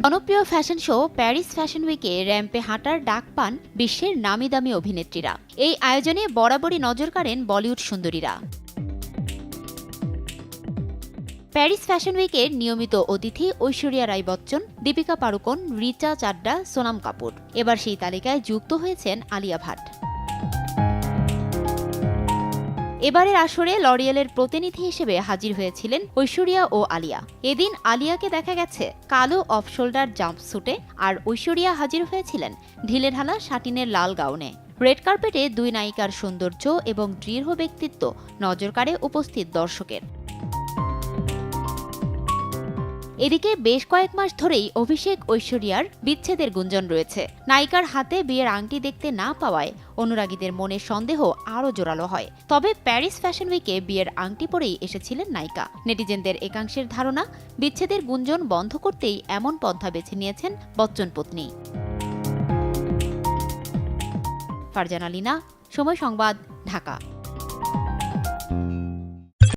জনপ্রিয় fashion show Paris fashion উইকে র্যাম্পে হাঁটার ডাক পান বিশ্বের নামি দামি অভিনেত্রীরা। এই আয়োজনে বরাবরই নজর কাড়েন বলিউড সুন্দরীরা। প্যারিস ফ্যাশন উইকের নিয়মিত অতিথি ঐশ্বরিয়া রাই বচ্চন, দীপিকা পাড়ুকোন, রিচা চাড্ডা, সোনাম কাপুর। এবার সেই তালিকায় যুক্ত হয়েছেন আলিয়া ভাট। এবারের আসরে লরিয়েলের প্রতিনিধি হিসেবে হাজির হয়েছিলেন ঐশ্বরিয়া ও আলিয়া। এদিন আলিয়াকে দেখা গেছে কালো অফ শোল্ডার জাম্পস্যুটে, আর ঐশ্বরিয়া হাজির হয়েছিলেন ঢিলেঢালা শাটিনের লাল গাউনে। রেড কার্পেটে দুই নায়িকার সৌন্দর্য এবং দৃঢ় ব্যক্তিত্ব নজর কাড়ে উপস্থিত দর্শকের। এদিকে বেশ কয়েক মাস ধরেই অভিষেক ঐশ্বরিয়ার বিচ্ছেদের গুঞ্জন রয়েছে। নায়িকার হাতে বিয়ের আংটি দেখতে না পাওয়ায় অনুরাগীদের মনে সন্দেহ আরও জোরালো হয়। তবে প্যারিস ফ্যাশন উইকে বিয়ের আংটি পরেই এসেছিলেন নায়িকা। নেটিজেনদের একাংশের ধারণা, বিচ্ছেদের গুঞ্জন বন্ধ করতেই এমন পন্থা বেছে নিয়েছেন বচ্চন পত্নী। ফারজানা লিনা, সময় সংবাদ, ঢাকা।